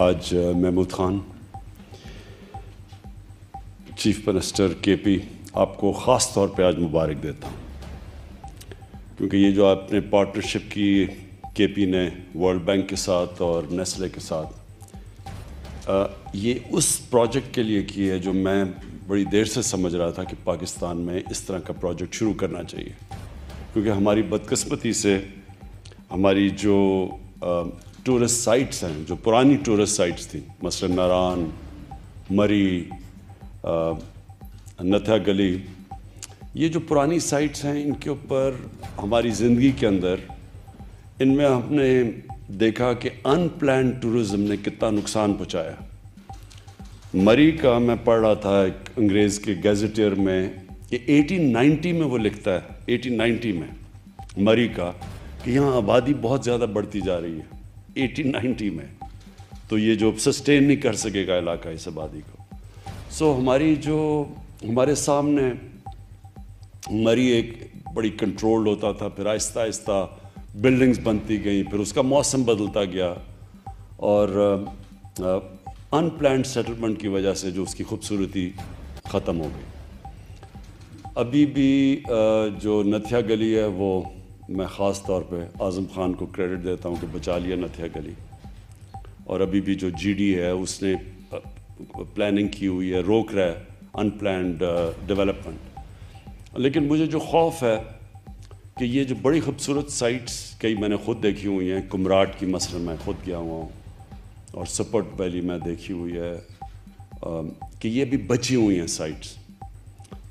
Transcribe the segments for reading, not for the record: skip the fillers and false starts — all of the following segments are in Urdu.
آج محمود خان چیف منسٹر کے پی آپ کو خاص طور پہ آج مبارک دیتا ہوں، کیونکہ یہ جو آپ نے پارٹنرشپ کی کے پی نے ورلڈ بینک کے ساتھ اور نیسلے کے ساتھ، یہ اس پروجیکٹ کے لیے کی ہے جو میں بڑی دیر سے سمجھ رہا تھا کہ پاکستان میں اس طرح کا پروجیکٹ شروع کرنا چاہیے، کیونکہ ہماری بدقسمتی سے ہماری جو ٹورسٹ سائٹس ہیں، جو پرانی ٹورسٹ سائٹس تھیں، مثلا ناران، مری، نتھیا گلی، یہ جو پرانی سائٹس ہیں ان کے اوپر ہماری زندگی کے اندر ان میں ہم نے دیکھا کہ ان پلانڈ ٹورزم نے کتنا نقصان پہنچایا۔ مری کا میں پڑھ رہا تھا ایک انگریز کے گیزیٹیئر میں کہ 1890 میں وہ لکھتا ہے، 1890 میں مری کا، کہ یہاں آبادی بہت زیادہ بڑھتی جا رہی ہے 1890 میں، تو یہ جو سسٹین نہیں کر سکے گا علاقہ اس آبادی کو۔ ہمارے سامنے مری ایک بڑی کنٹرول ہوتا تھا، پھر آہستہ آہستہ بلڈنگز بنتی گئیں، پھر اس کا موسم بدلتا گیا، اور ان پلانڈ سیٹلمنٹ کی وجہ سے جو اس کی خوبصورتی ختم ہو گئی۔ ابھی بھی جو نتھیا گلی ہے وہ میں خاص طور پہ اعظم خان کو کریڈٹ دیتا ہوں کہ بچا لیا نتھیا گلی، اور ابھی بھی جو جی ڈی ہے اس نے پلاننگ کی ہوئی ہے، روک رہا ہے ان پلانڈ ڈیولپمنٹ۔ لیکن مجھے جو خوف ہے کہ یہ جو بڑی خوبصورت سائٹس کئی میں نے خود دیکھی ہوئی ہیں، کمراٹ کی مثلا میں خود گیا ہوا ہوں، اور سپورٹ ویلی میں دیکھی ہوئی ہے، کہ یہ بھی بچی ہوئی ہیں سائٹس،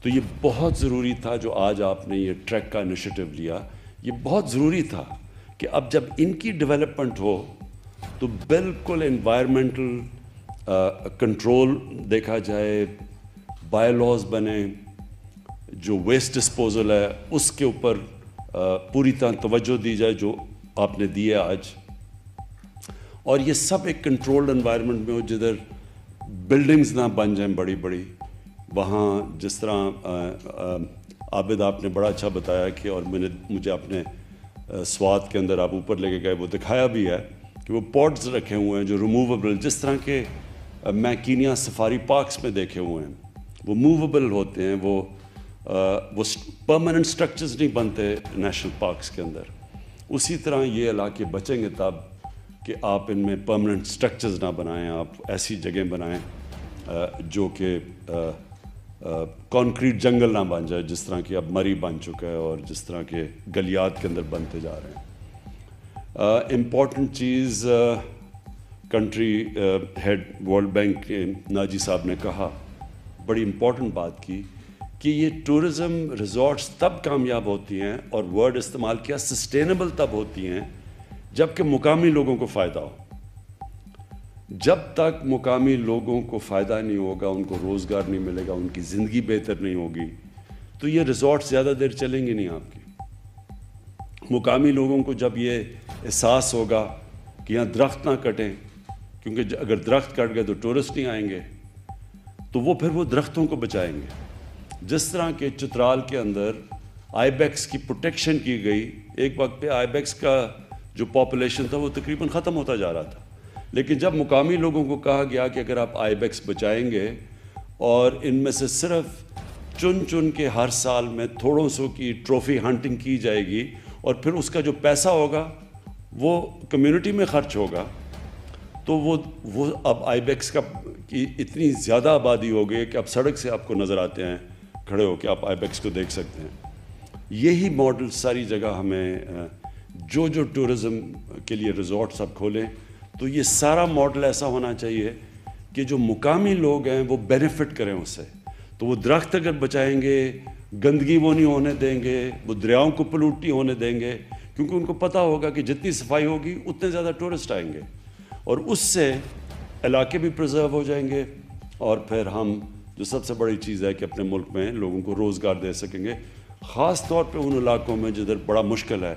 تو یہ بہت ضروری تھا جو آج آپ نے یہ ٹریک کا انیشیٹو لیا، یہ بہت ضروری تھا کہ اب جب ان کی ڈیولپمنٹ ہو تو بالکل انوائرمنٹل کنٹرول دیکھا جائے، بائی لاز بنے، جو ویسٹ ڈسپوزل ہے اس کے اوپر پوری طرح توجہ دی جائے جو آپ نے دی ہے آج، اور یہ سب ایک کنٹرولڈ انوائرمنٹ میں ہو جدھر بلڈنگز نہ بن جائیں بڑی بڑی۔ وہاں جس طرح عابد آپ نے بڑا اچھا بتایا کہ، اور مجھے اپنے سوات کے اندر آپ اوپر لے کے گئے، وہ دکھایا بھی ہے کہ وہ پوٹس رکھے ہوئے ہیں جو ریموویبل، جس طرح کے میں کینیا سفاری پارکس میں دیکھے ہوئے ہیں، وہ موویبل ہوتے ہیں، وہ پرماننٹ سٹرکچرز نہیں بنتے نیشنل پارکس کے اندر۔ اسی طرح یہ علاقے بچیں گے تب کہ آپ ان میں پرماننٹ سٹرکچرز نہ بنائیں، آپ ایسی جگہیں بنائیں جو کہ کانکریٹ جنگل نہ بن جائے، جس طرح کہ اب مری بن چکا ہے اور جس طرح کے گلیات کے اندر بنتے جا رہے ہیں۔ امپورٹنٹ چیز کنٹری ہیڈ ورلڈ بینک کے ناجی صاحب نے کہا، بڑی امپورٹنٹ بات کی کہ یہ ٹورزم ریزورٹس تب کامیاب ہوتی ہیں، اور ورڈ استعمال کیا، سسٹینیبل تب ہوتی ہیں جب کہ مقامی لوگوں کو فائدہ ہو۔ جب تک مقامی لوگوں کو فائدہ نہیں ہوگا، ان کو روزگار نہیں ملے گا، ان کی زندگی بہتر نہیں ہوگی، تو یہ ریزورٹ زیادہ دیر چلیں گے نہیں آپ کی۔ مقامی لوگوں کو جب یہ احساس ہوگا کہ یہاں درخت نہ کٹیں، کیونکہ اگر درخت کٹ گئے تو ٹورسٹ نہیں آئیں گے، تو وہ پھر وہ درختوں کو بچائیں گے۔ جس طرح کہ چترال کے اندر آئی بیکس کی پروٹیکشن کی گئی، ایک وقت پہ آئی بیکس کا جو پاپولیشن تھا وہ تقریباً ختم ہوتا جا رہا تھا، لیکن جب مقامی لوگوں کو کہا گیا کہ اگر آپ آئی بیکس بچائیں گے اور ان میں سے صرف چن کے ہر سال میں تھوڑوں سو کی ٹرافی ہنٹنگ کی جائے گی، اور پھر اس کا جو پیسہ ہوگا وہ کمیونٹی میں خرچ ہوگا، تو وہ اب آئی بیکس کی اتنی زیادہ آبادی ہو گئی کہ اب سڑک سے آپ کو نظر آتے ہیں کھڑے ہو کے، آپ آئی بیکس کو دیکھ سکتے ہیں۔ یہی ماڈل ساری جگہ ہمیں جو ٹورزم کے لیے ریزورٹس اب کھولیں، تو یہ سارا ماڈل ایسا ہونا چاہیے کہ جو مقامی لوگ ہیں وہ بینیفٹ کریں اس سے۔ تو وہ درخت اگر بچائیں گے، گندگی وہ نہیں ہونے دیں گے، وہ دریاؤں کو پلوٹ نہیں ہونے دیں گے، کیونکہ ان کو پتہ ہوگا کہ جتنی صفائی ہوگی اتنے زیادہ ٹورسٹ آئیں گے، اور اس سے علاقے بھی پرزرو ہو جائیں گے، اور پھر ہم جو سب سے بڑی چیز ہے کہ اپنے ملک میں لوگوں کو روزگار دے سکیں گے، خاص طور پہ ان علاقوں میں جدھر بڑا مشکل ہے،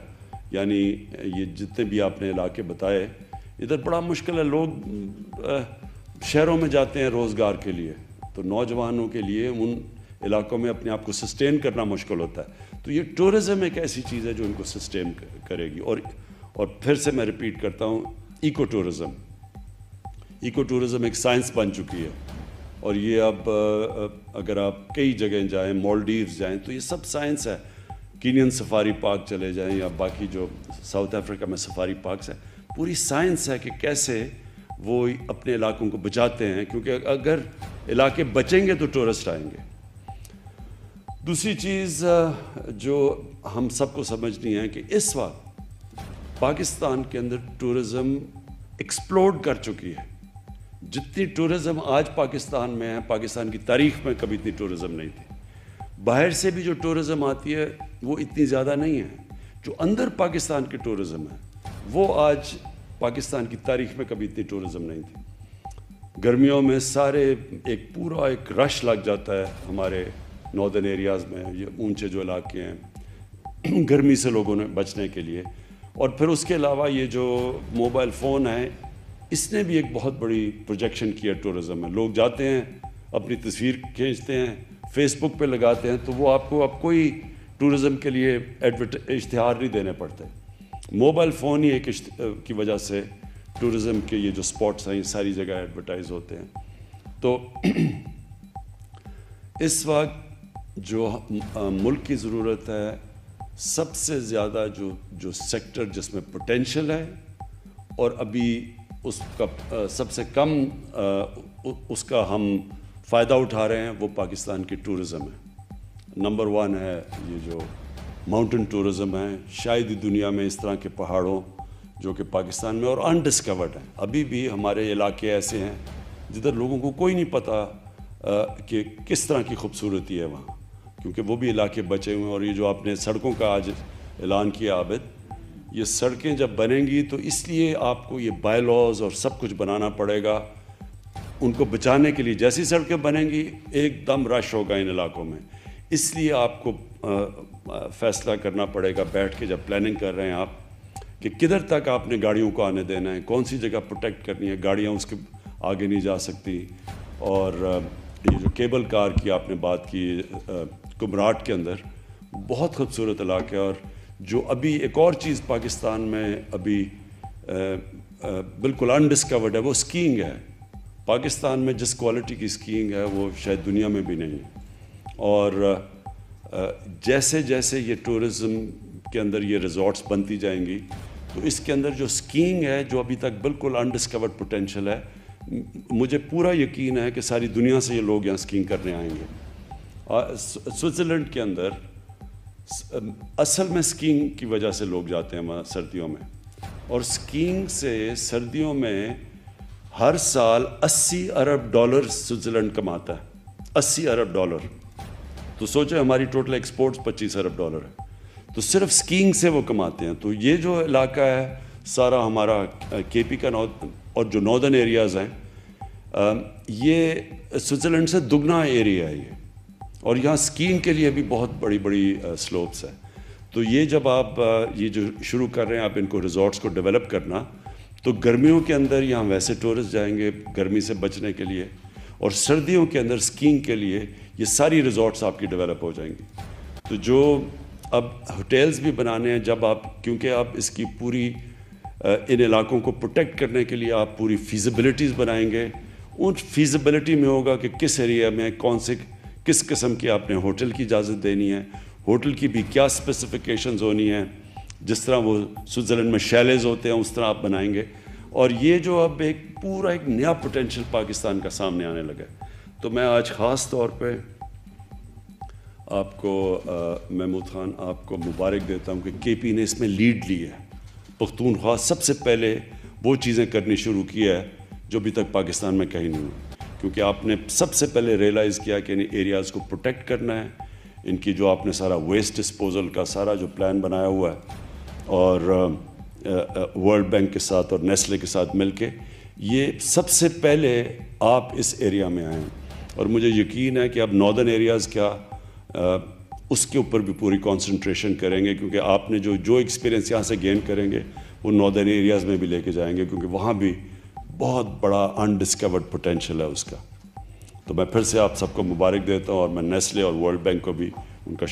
یعنی یہ جتنے بھی آپ نے علاقے بتائے ادھر بڑا مشکل ہے، لوگ شہروں میں جاتے ہیں روزگار کے لیے، تو نوجوانوں کے لیے ان علاقوں میں اپنے آپ کو سسٹین کرنا مشکل ہوتا ہے۔ تو یہ ٹورزم ایک ایسی چیز ہے جو ان کو سسٹین کرے گی، اور پھر سے میں ریپیٹ کرتا ہوں، ایکو ٹورزم، ایکو ٹورزم ایک سائنس بن چکی ہے، اور یہ اب اگر آپ کئی جگہیں جائیں، مالڈیوز جائیں، تو یہ سب سائنس ہے. کینین سفاری پارک چلے جائیں یا باقی جو ساؤتھ افریقہ میں سفاری پارکس ہیں، پوری سائنس ہے کہ کیسے وہ اپنے علاقوں کو بچاتے ہیں، کیونکہ اگر علاقے بچیں گے تو ٹورسٹ آئیں گے. دوسری چیز جو ہم سب کو سمجھنی ہے کہ اس وقت پاکستان کے اندر ٹورزم ایکسپلوڈ کر چکی ہے. جتنی ٹورزم آج پاکستان میں ہے، پاکستان کی تاریخ میں کبھی اتنی ٹورزم نہیں تھی. باہر سے بھی جو ٹورزم آتی ہے وہ اتنی زیادہ نہیں ہے. جو اندر پاکستان کی ٹورزم ہے وہ آج پاکستان کی تاریخ میں کبھی اتنی ٹورزم نہیں تھی. گرمیوں میں سارے ایک پورا ایک رش لگ جاتا ہے ہمارے ناردرن ایریاز میں، یہ اونچے جو علاقے ہیں، گرمی سے لوگوں نے بچنے کے لیے. اور پھر اس کے علاوہ یہ جو موبائل فون ہے، اس نے بھی ایک بہت بڑی پروجیکشن کیا ٹورزم میں. لوگ جاتے ہیں، اپنی تصویر کھینچتے ہیں، فیس بک پہ لگاتے ہیں، تو وہ آپ کو اب کوئی ٹورزم کے لیے اشتہار نہیں دینے پڑتے. موبائل فون ہی ایک کی وجہ سے ٹورزم کے یہ جو سپاٹس ہیں ساری جگہ ایڈورٹائز ہوتے ہیں. تو اس وقت جو ملک کی ضرورت ہے، سب سے زیادہ جو سیکٹر جس میں پوٹینشیل ہے اور ابھی اس کا سب سے کم اس کا ہم فائدہ اٹھا رہے ہیں، وہ پاکستان کی ٹورزم ہے. نمبر 1 ہے یہ جو ماؤنٹن ٹورزم ہے. شاید ہی دنیا میں اس طرح کے پہاڑوں جو کہ پاکستان میں اور انڈسکورڈ ہیں. ابھی بھی ہمارے علاقے ایسے ہیں جدھر لوگوں کو کوئی نہیں پتہ کہ کس طرح کی خوبصورتی ہے وہاں، کیونکہ وہ بھی علاقے بچے ہوئے ہیں. اور یہ جو آپ نے سڑکوں کا آج اعلان کیا عابد، یہ سڑکیں جب بنیں گی تو اس لیے آپ کو یہ بائی لاز اور سب کچھ بنانا پڑے گا ان کو بچانے کے لیے. جیسی سڑکیں بنیں گی ایک دم رش ہوگا ان علاقوں میں. اس لیے آپ کو فیصلہ کرنا پڑے گا بیٹھ کے جب پلاننگ کر رہے ہیں آپ، کہ کدھر تک آپ نے گاڑیوں کو آنے دینا ہے، کون سی جگہ پروٹیکٹ کرنی ہے، گاڑیاں اس کے آگے نہیں جا سکتی. اور یہ جو کیبل کار کی آپ نے بات کی کمراٹ کے اندر، بہت خوبصورت علاقہ ہے. اور جو ابھی ایک اور چیز پاکستان میں ابھی بالکل انڈسکورڈ ہے، وہ اسکیئنگ ہے. پاکستان میں جس کوالٹی کی اسکیئنگ ہے وہ شاید دنیا میں بھی نہیں ہے. اور جیسے جیسے یہ ٹورزم کے اندر یہ ریزورٹس بنتی جائیں گی تو اس کے اندر جو اسکیئنگ ہے جو ابھی تک بالکل انڈسکورڈ پوٹینشیل ہے، مجھے پورا یقین ہے کہ ساری دنیا سے یہ لوگ یہاں اسکیئنگ کرنے آئیں گے. سوئٹزرلینڈ کے اندر اصل میں اسکیئنگ کی وجہ سے لوگ جاتے ہیں وہاں سردیوں میں، اور اسکیئنگ سے سردیوں میں ہر سال $80 ارب سوئٹزرلینڈ کماتا ہے. $80 ارب. تو سوچیں ہماری ٹوٹل ایکسپورٹس $25 ارب ہے، تو صرف اسکیئنگ سے وہ کماتے ہیں. تو یہ جو علاقہ ہے سارا ہمارا کے پی کا اور جو ناردرن ایریاز ہیں، یہ سوئٹزرلینڈ سے دگنا ایریا ہے یہ. اور یہاں اسکیئنگ کے لیے بھی بہت بڑی بڑی سلوپس ہیں. تو یہ جب آپ یہ جو شروع کر رہے ہیں آپ ان کو ریزورٹس کو ڈیولپ کرنا، تو گرمیوں کے اندر یہاں ویسے ٹورسٹ جائیں گے گرمی سے بچنے کے لیے، اور سردیوں کے اندر اسکیئنگ کے لیے یہ ساری ریزورٹس آپ کی ڈیولپ ہو جائیں گی. تو جو اب ہوٹلز بھی بنانے ہیں، جب آپ کیونکہ آپ اس کی پوری ان علاقوں کو پروٹیکٹ کرنے کے لیے آپ پوری فیزیبلٹیز بنائیں گے. ان فیزیبلٹی میں ہوگا کہ کس ایریا میں کس قسم کی آپ نے ہوٹل کی اجازت دینی ہے، ہوٹل کی بھی کیا اسپیسیفیکیشنز ہونی ہیں. جس طرح وہ سوئٹزرلینڈ میں شیلز ہوتے ہیں اس طرح آپ بنائیں گے. اور یہ جو اب ایک پورا ایک نیا پوٹینشیل پاکستان کا سامنے آنے لگا ہے. تو میں آج خاص طور پہ آپ کو محمود خان آپ کو مبارک دیتا ہوں کہ کے پی نے اس میں لیڈ لی ہے. پختونخوا سب سے پہلے وہ چیزیں کرنی شروع کی ہے جو ابھی تک پاکستان میں کہیں نہیں ہوئی، کیونکہ آپ نے سب سے پہلے ریئلائز کیا کہ ان ایریاز کو پروٹیکٹ کرنا ہے. ان کی جو آپ نے سارا ویسٹ ڈسپوزل کا سارا جو پلان بنایا ہوا ہے، اور ورلڈ بینک کے ساتھ اور نیسلے کے ساتھ مل کے، یہ سب سے پہلے آپ اس ایریا میں آئیں. اور مجھے یقین ہے کہ اب ناردرن ایریاز کیا اس کے اوپر بھی پوری کانسنٹریشن کریں گے، کیونکہ آپ نے جو ایکسپیرینس یہاں سے گین کریں گے وہ ناردرن ایریاز میں بھی لے کے جائیں گے، کیونکہ وہاں بھی بہت بڑا انڈسکورڈ پوٹینشیل ہے اس کا. تو میں پھر سے آپ سب کو مبارک دیتا ہوں، اور میں نیسلے اور ورلڈ بینک کو بھی ان کا